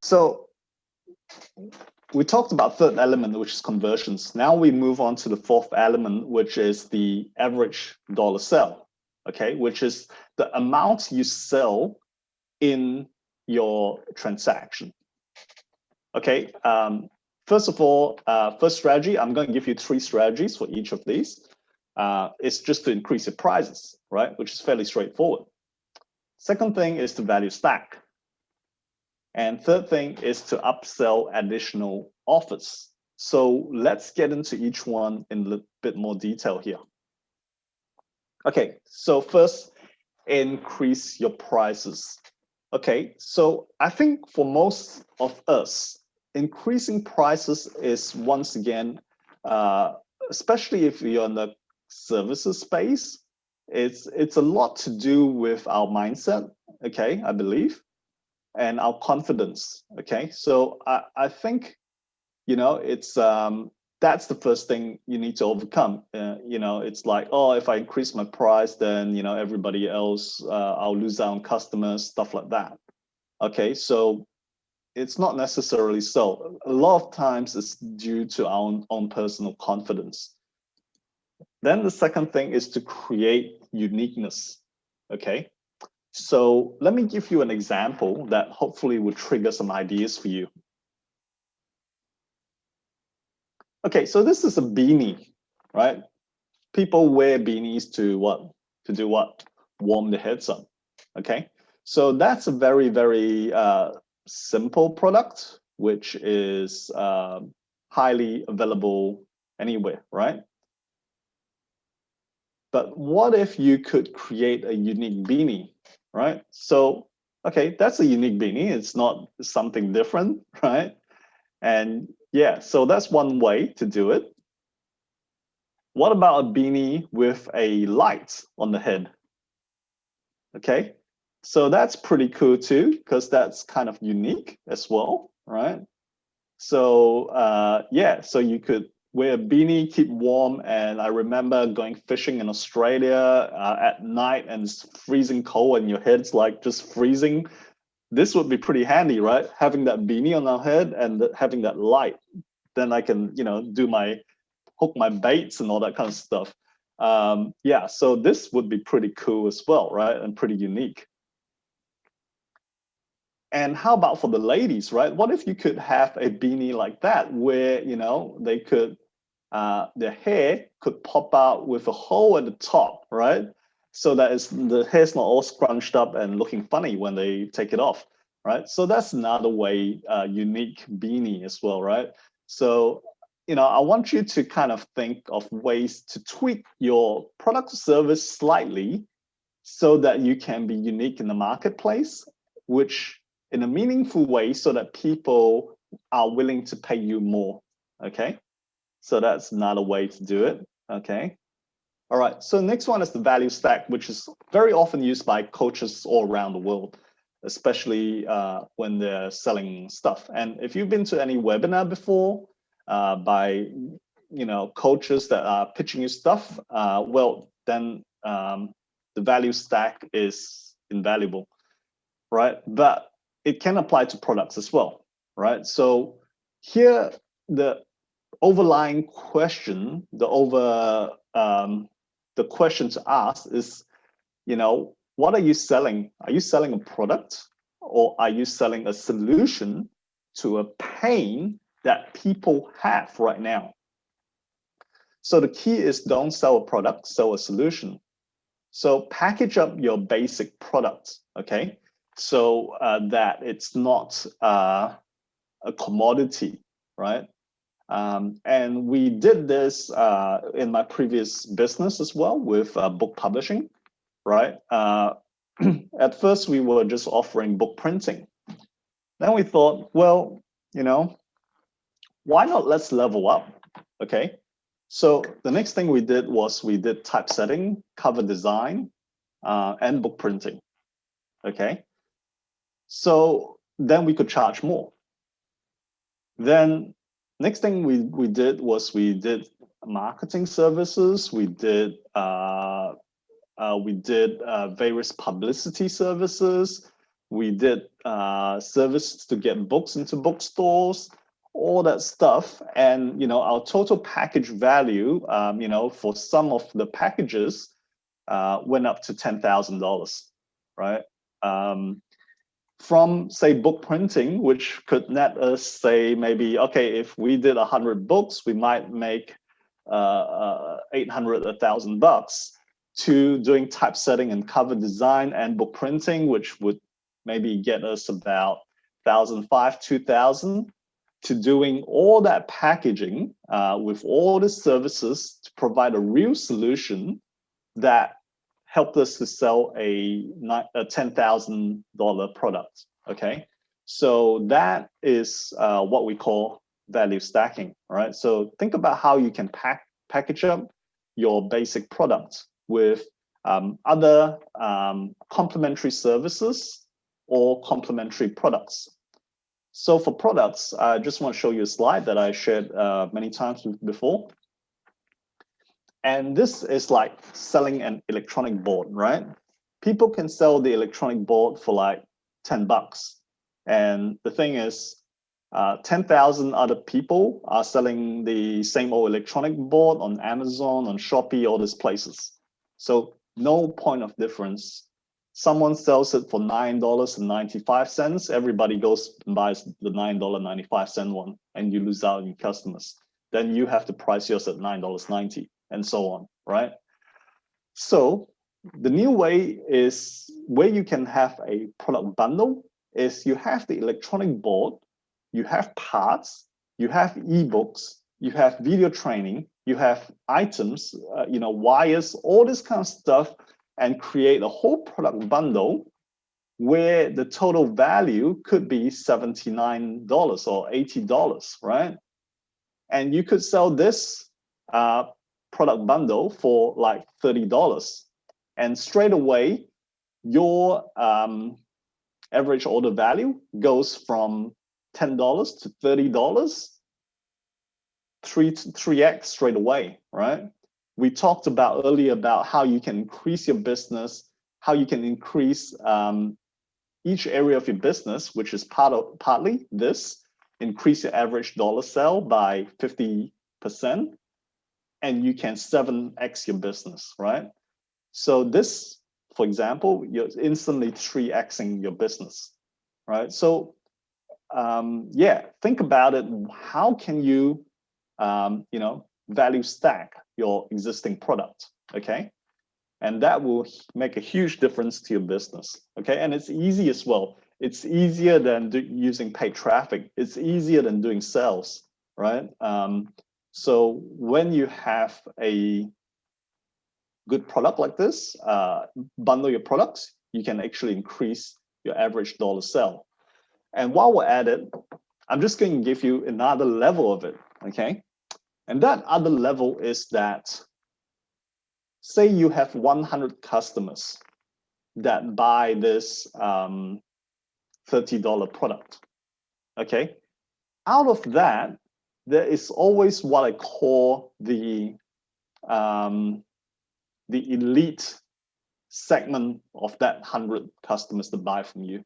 So we talked about third element, which is conversions. Now we move on to the fourth element, which is the average dollar sell, okay, which is the amount you sell in your transaction. Okay, first of all, first strategy, I'm going to give you 3 strategies for each of these. It's just to increase your prices, right, which is fairly straightforward. Second thing is the value stack. And third thing is to upsell additional offers. So let's get into each one in a bit more detail here. Okay, so first, increase your prices. Okay, so I think for most of us, increasing prices is once again, especially if you're in the services space, it's a lot to do with our mindset, okay, I believe, and our confidence, okay? So I think, you know, it's that's the first thing you need to overcome. You know, it's like, oh, if I increase my price, then, you know, everybody else, I'll lose out on customers, stuff like that. Okay, so it's not necessarily so. A lot of times it's due to our own personal confidence. Then the second thing is to create uniqueness, okay? So let me give you an example that hopefully will trigger some ideas for you. Okay, so this is a beanie, right? People wear beanies to what? To do what? Warm their heads up, okay? So that's a very, very simple product, which is highly available anywhere, right? But what if you could create a unique beanie, right? So, okay, that's a unique beanie. It's not something different, right? And yeah, so that's one way to do it. What about a beanie with a light on the head? Okay, so that's pretty cool too, because that's kind of unique as well, right? So yeah, so you could wear a beanie, keep warm. And I remember going fishing in Australia at night and it's freezing cold and your head's like just freezing. This would be pretty handy, right? Having that beanie on our head and having that light. Then I can, you know, hook my baits and all that kind of stuff. Yeah, so this would be pretty cool as well, right? And pretty unique. And how about for the ladies, right? What if you could have a beanie like that where, you know, they could, their hair could pop out with a hole at the top, right? So that the hair's not all scrunched up and looking funny when they take it off, right? So that's another way, unique beanie as well, right? So, you know, I want you to kind of think of ways to tweak your product or service slightly so that you can be unique in the marketplace, which in a meaningful way so that people are willing to pay you more, okay? So that's another way to do it, okay? All right, so next one is the value stack, which is very often used by coaches all around the world, especially when they're selling stuff. And if you've been to any webinar before by, you know, coaches that are pitching you stuff, well, then the value stack is invaluable, right? But it can apply to products as well, right? So here, the overlying question, the question to ask is, you know, what are you selling? Are you selling a product or are you selling a solution to a pain that people have right now? So the key is don't sell a product, sell a solution. So package up your basic product, okay? So that it's not a commodity, right? And we did this in my previous business as well with book publishing, right? At first, we were just offering book printing. Then we thought, well, you know, why not let's level up, okay? So the next thing we did was we did typesetting, cover design, and book printing, okay? So then we could charge more. Then next thing we did was we did marketing services. We did various publicity services. We did services to get books into bookstores, all that stuff. And, our total package value, for some of the packages went up to $10,000, right? From, say, book printing, which could net us, say, maybe, okay, if we did 100 books, we might make 800, $1,000, to doing typesetting and cover design and book printing, which would maybe get us about 1,500, 2,000, to doing all that packaging with all the services to provide a real solution that helped us to sell a $10,000 product. Okay, so that is what we call value stacking. All right, so think about how you can package up your basic product with other complementary services or complementary products. So for products, I just want to show you a slide that I shared many times before. And this is like selling an electronic board, right? People can sell the electronic board for like $10. And the thing is, 10,000 other people are selling the same old electronic board on Amazon, on Shopee, all these places. So no point of difference. Someone sells it for $9.95. Everybody goes and buys the $9.95 one, and you lose out on customers. Then you have to price yours at $9.90. And so on, right? So the new way is where you can have a product bundle is you have the electronic board, you have parts, you have ebooks, you have video training, you have items, wires, all this kind of stuff, and create a whole product bundle where the total value could be $79 or $80, right? And you could sell this product bundle for like $30, and straight away your average order value goes from $10 to $30, 3x straight away, right? We talked about earlier about how you can increase your business, how you can increase each area of your business, which is partly this, increase your average dollar sale by 50%. And you can 7x your business, right? So this, for example, you're instantly 3xing your business, right? So think about it. How can you, value stack your existing product, okay? And that will make a huge difference to your business, okay? And it's easy as well. It's easier than using paid traffic. It's easier than doing sales, right? So when you have a good product like this, bundle your products, you can actually increase your average dollar sale. And while we're at it, I'm just going to give you another level of it, okay? And that other level is that, say you have 100 customers that buy this $30 product, okay? Out of that, there is always what I call the elite segment of that 100 customers that buy from you.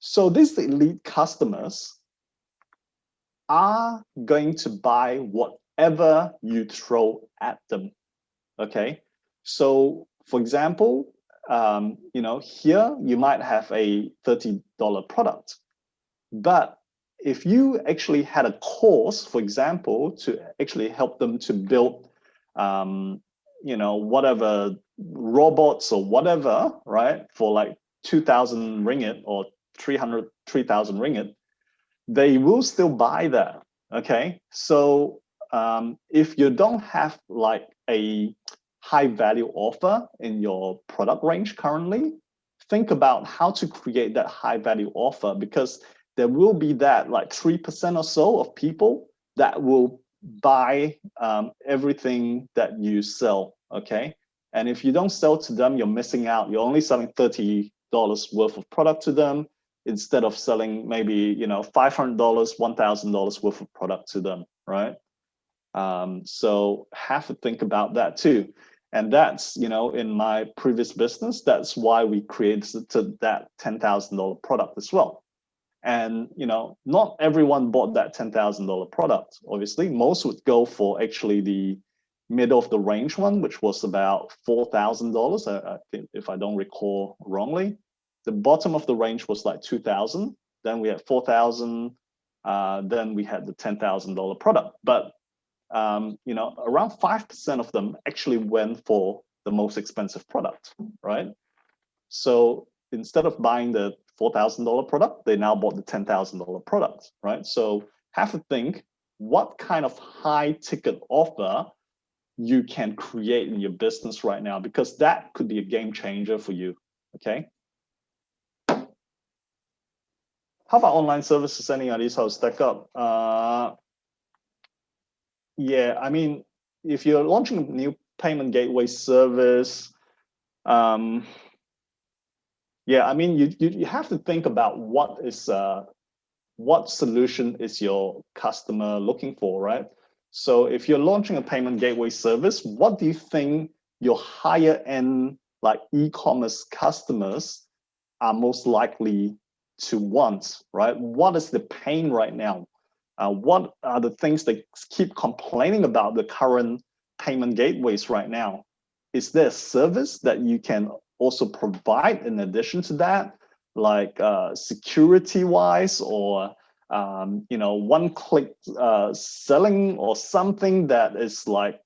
So these elite customers are going to buy whatever you throw at them, okay? So for example, here you might have a $30 product, but if you actually had a course, for example, to actually help them to build, whatever robots or whatever, right, for like 2,000 ringgit or 3,000 ringgit, they will still buy that, okay? So if you don't have like a high value offer in your product range currently, think about how to create that high value offer, because there will be that like 3% or so of people that will buy everything that you sell, okay? And if you don't sell to them, you're missing out. You're only selling $30 worth of product to them instead of selling maybe, $500, $1,000 worth of product to them, right? So have to think about that too. And that's, in my previous business, that's why we created that $10,000 product as well. And, not everyone bought that $10,000 product. Obviously, most would go for actually the middle of the range one, which was about $4,000, I think, if I don't recall wrongly. The bottom of the range was like 2,000. Then we had 4,000. Then we had the $10,000 product. But around 5% of them actually went for the most expensive product, right? So instead of buying the $4,000 product, they now bought the $10,000 product, right? So have to think what kind of high ticket offer you can create in your business right now, because that could be a game changer for you, okay? How about online services? Any ideas how to stack up? Yeah, I mean, if you're launching a new payment gateway service, yeah, I mean, you have to think about what solution is your customer looking for, right? So if you're launching a payment gateway service, what do you think your higher end, like e-commerce customers are most likely to want, right? What is the pain right now? What are the things they keep complaining about the current payment gateways right now? Is there a service that you can also provide in addition to that, like security-wise, or one-click selling, or something that is like,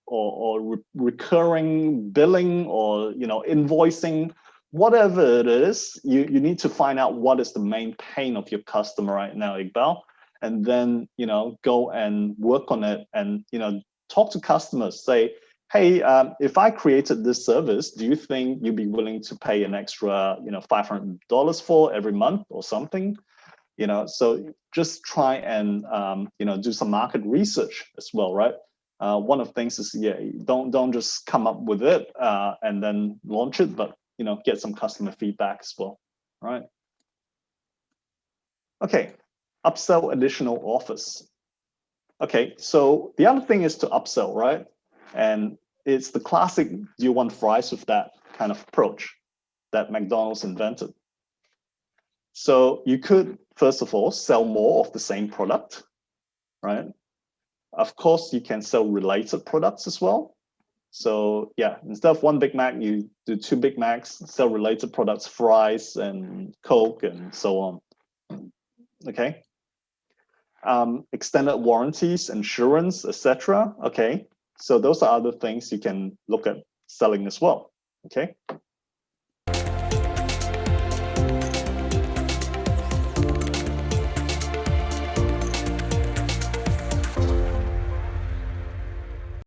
or recurring billing, or invoicing? Whatever it is, you need to find out what is the main pain of your customer right now, Iqbal, and then go and work on it, and talk to customers. Say, hey, if I created this service, do you think you'd be willing to pay an extra $500 for every month or something? So just try and do some market research as well, right? One of the things is, yeah, don't just come up with it and then launch it, but get some customer feedback as well, right? Okay, upsell additional offers. Okay, so the other thing is to upsell, right? And it's the classic, do you want fries with that kind of approach that McDonald's invented. So you could, first of all, sell more of the same product, right? Of course, you can sell related products as well. So yeah, instead of one Big Mac, you do 2 Big Macs, sell related products, fries and Coke and so on. Okay. Extended warranties, insurance, etc. Okay. So those are other things you can look at selling as well. Okay.